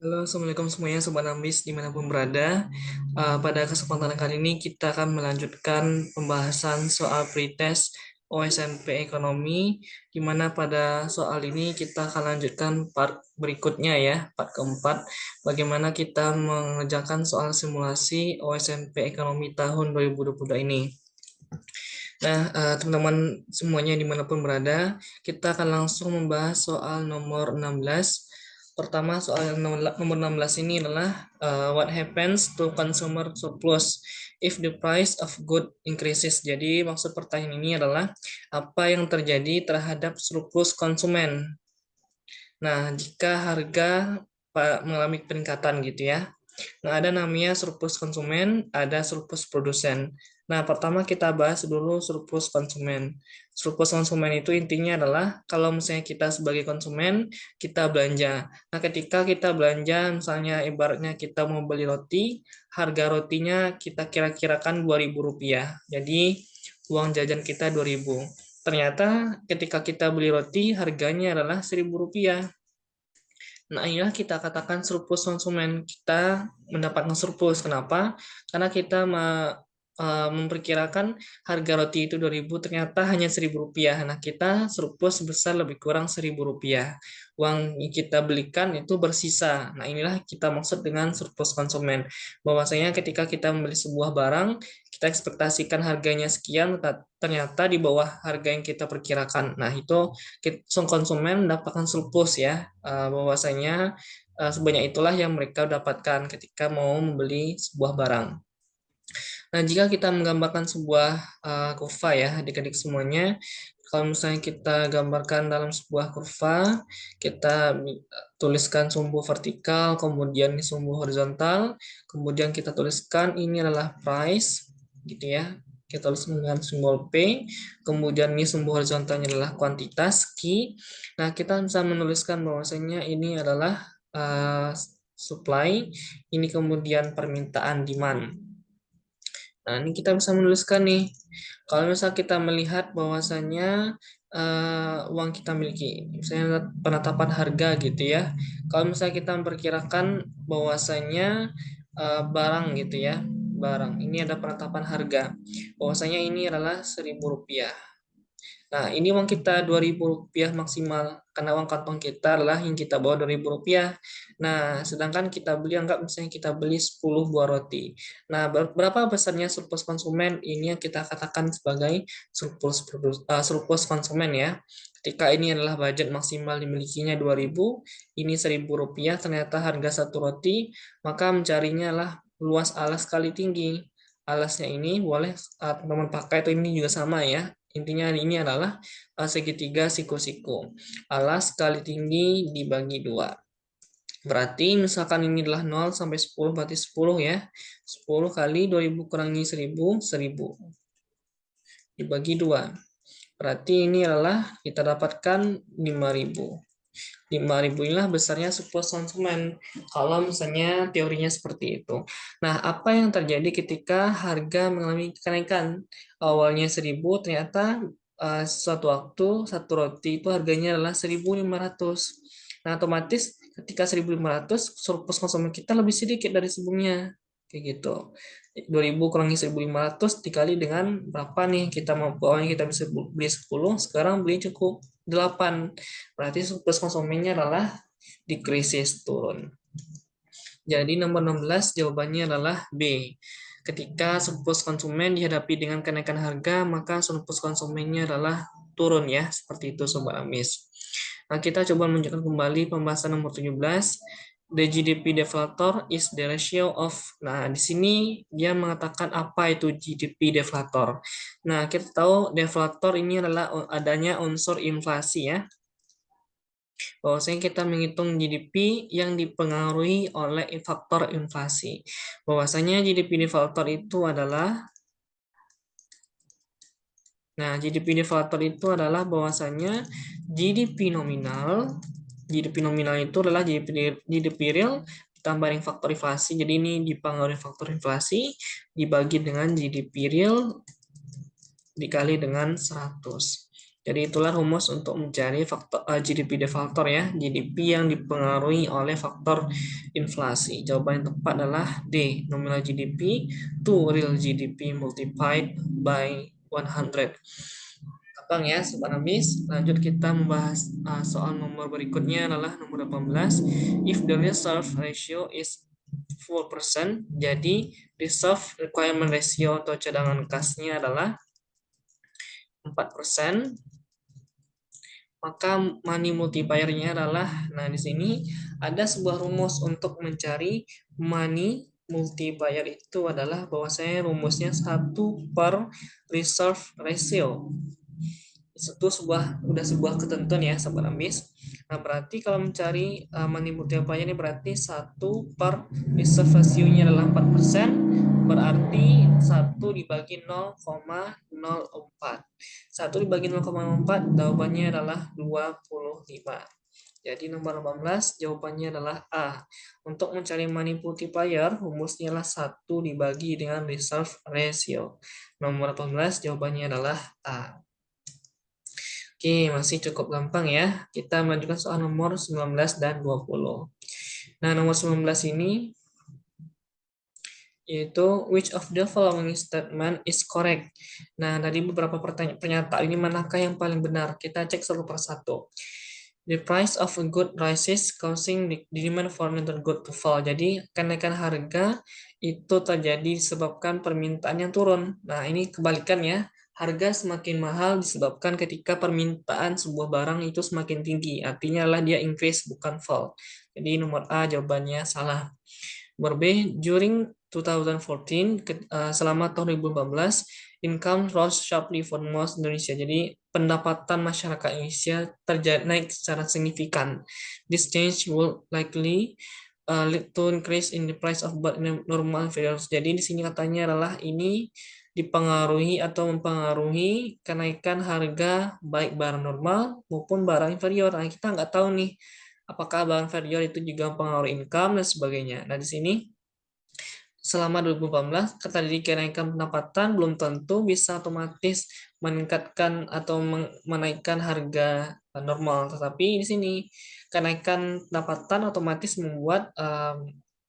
Halo, Assalamualaikum semuanya, Sobat Ambis dimanapun berada. Pada kesempatan kali ini kita akan melanjutkan pembahasan soal pretest OSNP Ekonomi, di mana pada soal ini kita akan lanjutkan part berikutnya ya, part keempat, bagaimana kita mengerjakan soal simulasi OSNP Ekonomi tahun 2022 ini. Nah, teman-teman semuanya dimanapun berada, kita akan langsung membahas soal nomor 16. Pertama, soal yang nomor 16 ini adalah what happens to consumer surplus if the price of good increases. Jadi, maksud pertanyaan ini adalah apa yang terjadi terhadap surplus konsumen. Nah, jika harga mengalami peningkatan gitu ya. Nah, ada namanya surplus konsumen, ada surplus produsen. Nah, pertama kita bahas dulu surplus konsumen. Surplus konsumen itu intinya adalah kalau misalnya kita sebagai konsumen, kita belanja. Nah, ketika kita belanja, misalnya ibaratnya kita mau beli roti, harga rotinya kita kira-kirakan Rp2.000. Jadi, uang jajan kita 2.000. Ternyata ketika kita beli roti, harganya adalah Rp1.000. Nah, inilah kita katakan surplus konsumen. Kita mendapatkan surplus. Kenapa? Karena kita memperkirakan harga roti itu 2.000, ternyata hanya Rp1.000. Nah, kita surplus sebesar lebih kurang Rp1.000. Uang yang kita belikan itu bersisa. Nah, inilah kita maksud dengan surplus konsumen. Bahwasanya ketika kita membeli sebuah barang, kita ekspektasikan harganya sekian, ternyata di bawah harga yang kita perkirakan. Nah, itu konsumen mendapatkan surplus ya, bahwasanya sebanyak itulah yang mereka dapatkan ketika mau membeli sebuah barang. Nah, jika kita menggambarkan sebuah kurva ya, adik-adik semuanya, kalau misalnya kita gambarkan dalam sebuah kurva, kita tuliskan sumbu vertikal, kemudian ini sumbu horizontal, kemudian kita tuliskan ini adalah price, gitu ya. Kita tulis dengan simbol P, kemudian ini sumbu horizontalnya adalah kuantitas Q. Nah, kita bisa menuliskan bahwasanya ini adalah supply, ini kemudian permintaan demand. Nah, ini kita bisa menuliskan nih. Kalau misalnya kita melihat bahwasanya uang kita miliki, misalnya penetapan harga gitu ya. Kalau misalnya kita memperkirakan bahwasanya barang gitu ya, barang ini ada penetapan harga, bahwasanya ini adalah Rp1.000. Nah, ini uang kita Rp2.000 maksimal, karena uang kantong kita adalah yang kita bawa Rp2.000. Nah, sedangkan kita beli, anggap misalnya kita beli 10 buah roti. Nah, berapa besarnya surplus konsumen? Ini yang kita katakan sebagai surplus konsumen ya. Ketika ini adalah budget maksimal dimilikinya 2.000, ini Rp1.000, ternyata harga satu roti, maka mencarinya adalah luas alas kali tinggi. Alasnya ini boleh teman-teman pakai, atau ini juga sama ya. Intinya ini adalah segitiga siku-siku. Alas kali tinggi dibagi 2. Berarti misalkan ini adalah 0 sampai 10, berarti 10 ya. 10 kali 2.000 kurangi 1.000, 1.000. Dibagi 2. Berarti ini adalah kita dapatkan 5.000. 5.000 inilah besarnya surplus konsumen. Kalau misalnya teorinya seperti itu. Nah, apa yang terjadi ketika harga mengalami kenaikan? Awalnya 1.000, ternyata suatu waktu satu roti itu harganya adalah 1.500. Nah, otomatis ketika 1.500, surplus konsumen kita lebih sedikit dari sebelumnya. Kayak gitu. 2.000 kurangi 1.500 dikali dengan berapa nih? Kita mau, awalnya kita bisa beli 10, sekarang beli cukup 8. Berarti surplus konsumennya adalah decreases, turun. Jadi nomor 16 jawabannya adalah B. Ketika surplus konsumen dihadapi dengan kenaikan harga, maka surplus konsumennya adalah turun ya. Seperti itu Sobat Amis. Nah, kita coba menunjukkan kembali pembahasan nomor 17. The GDP deflator is the ratio of. Nah, di sini dia mengatakan apa itu GDP deflator. Nah, kita tahu deflator ini adalah adanya unsur inflasi ya. Bahwasanya kita menghitung GDP yang dipengaruhi oleh faktor inflasi. Bahwasanya GDP deflator itu adalah, nah, GDP deflator itu adalah bahwasanya GDP nominal itu adalah GDP real ditambah dengan faktor inflasi. Jadi ini dipengaruhi faktor inflasi dibagi dengan GDP real dikali dengan 100. Jadi itulah rumus untuk mencari faktor GDP deflator ya, GDP yang dipengaruhi oleh faktor inflasi. Jawaban yang tepat adalah D, nominal GDP to real GDP multiplied by 100. Gampang ya, Sobat Habis. Lanjut kita membahas soal nomor berikutnya adalah nomor 18. If the reserve ratio is 4%, jadi reserve requirement ratio atau cadangan kasnya adalah 4%, maka money multiplier-nya adalah, nah di sini ada sebuah rumus untuk mencari money multiplier itu adalah bahwasanya rumusnya 1 per reserve ratio. Itu udah sebuah ketentuan ya Sobat Ambis. Nah, berarti kalau mencari money multiplier ini berarti 1 per reserve ratio-nya adalah 4%, berarti 1 dibagi 0,04. 1 dibagi 0,04 jawabannya adalah 25. Jadi nomor 18 jawabannya adalah A. Untuk mencari money multiplier, rumusnya adalah 1 dibagi dengan reserve ratio. Nomor 18 jawabannya adalah A. Oke, masih cukup gampang ya. Kita melanjutkan soal nomor 19 dan 20. Nah, nomor 19 ini yaitu which of the following statement is correct. Nah, dari beberapa pernyataan ini manakah yang paling benar? Kita cek satu persatu. The price of a good rises causing the demand for another good to fall. Jadi, kenaikan harga itu terjadi disebabkan permintaan yang turun. Nah, ini kebalikan ya. Harga semakin mahal disebabkan ketika permintaan sebuah barang itu semakin tinggi. Artinya adalah dia increase bukan fall. Jadi nomor A jawabannya salah. Nomor B, during 2014, selama tahun 2014, income rose sharply for most Indonesia. Jadi pendapatan masyarakat Indonesia terjadi naik secara signifikan. This change will likely lead to increase in the price of normal inferior. Jadi di sini katanya adalah ini dipengaruhi atau mempengaruhi kenaikan harga baik barang normal maupun barang inferior. Nah, kita nggak tahu nih apakah barang inferior itu juga mempengaruhi income dan sebagainya. Nah, di sini selama 2018 terjadi kenaikan pendapatan belum tentu bisa otomatis meningkatkan atau menaikkan harga normal, tetapi di sini kenaikan pendapatan otomatis membuat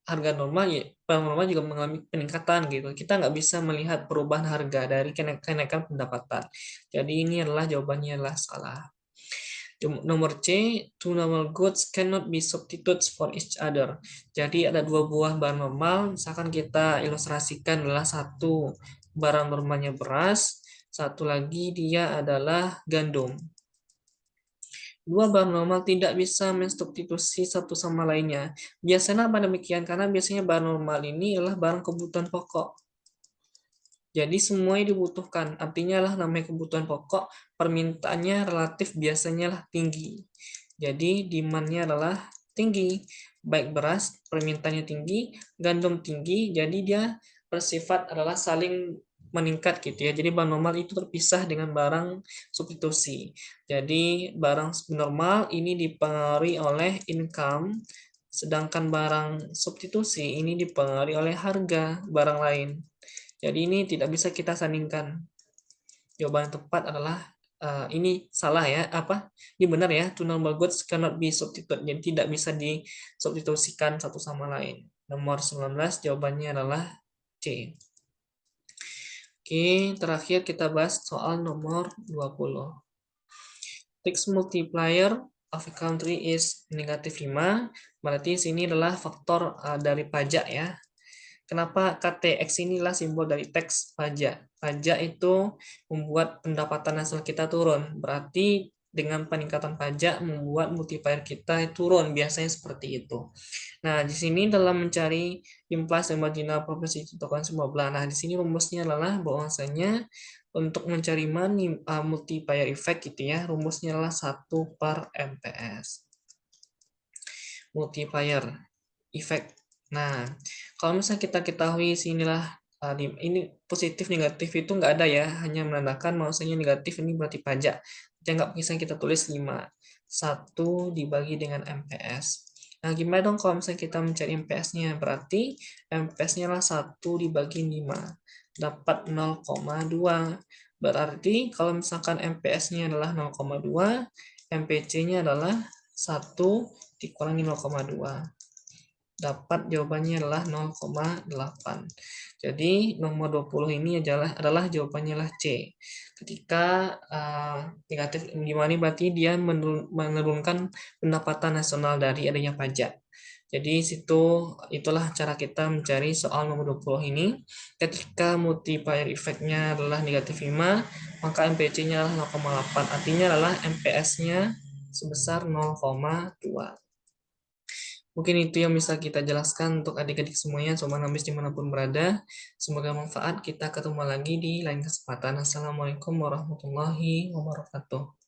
harga normal ya barang normal juga mengalami peningkatan gitu. Kita nggak bisa melihat perubahan harga dari kenaikan pendapatan. Jadi ini adalah jawabannya adalah salah. Nomor C, two normal goods cannot be substitutes for each other. Jadi ada dua buah barang normal, misalkan kita ilustrasikan adalah satu barang normalnya beras, satu lagi dia adalah gandum. Dua barang normal tidak bisa mensubstitusi satu sama lainnya. Biasanya apa demikian? Karena biasanya barang normal ini adalah barang kebutuhan pokok. Jadi semuanya dibutuhkan. Artinya lah namanya kebutuhan pokok, permintaannya relatif biasanya lah tinggi. Jadi demand-nya adalah tinggi. Baik beras, permintaannya tinggi, gandum tinggi, jadi dia bersifat adalah saling meningkat gitu ya. Jadi barang normal itu terpisah dengan barang substitusi. Jadi barang normal ini dipengaruhi oleh income, sedangkan barang substitusi ini dipengaruhi oleh harga barang lain. Jadi ini tidak bisa kita sandingkan. Jawaban yang tepat adalah ini salah ya. Apa? Ini benar ya. Two normal goods cannot be substituted. Jadi tidak bisa disubstitusikan satu sama lain. Nomor 19 jawabannya adalah C. Oke, terakhir kita bahas soal nomor 20. Tax multiplier of a country is negatif 5. Berarti sini adalah faktor dari pajak ya. Kenapa KTX inilah simbol dari teks pajak? Pajak itu membuat pendapatan hasil kita turun. Berarti dengan peningkatan pajak membuat multiplier kita turun. Biasanya seperti itu. Nah, di sini dalam mencari implies and marginal propensity to consumer blah. Nah, di sini rumusnya adalah bahwasanya untuk mencari multiplier effect gitu ya, rumusnya adalah 1 per MPS. Multiplier effect. Nah, kalau misalnya kita ketahui sinilah ini positif negatif itu nggak ada ya, hanya menandakan bahwasanya negatif ini berarti pajak. Jangan bisa kita tulis 5. 1 dibagi dengan MPS. Nah, gimana dong kalau misalnya kita mencari MPS-nya? Berarti MPS-nya lah 1 dibagi 5. Dapat 0,2. Berarti kalau misalkan MPS-nya adalah 0,2, MPC-nya adalah 1 dikurangi 0,2. Dapat jawabannya adalah 0,8. Jadi nomor 20 ini adalah jawabannya adalah C. Ketika negatif gimana berarti dia menurunkan pendapatan nasional dari adanya pajak. Jadi itulah cara kita mencari soal nomor 20 ini. Ketika multiplier effect-nya adalah negatif 5, maka MPC-nya adalah 0,8. Artinya adalah MPS-nya sebesar 0,2. Mungkin itu yang bisa kita jelaskan untuk adik-adik semuanya, sobat Nabis dimanapun berada. Semoga manfaat. Kita ketemu lagi di lain kesempatan. Assalamualaikum warahmatullahi wabarakatuh.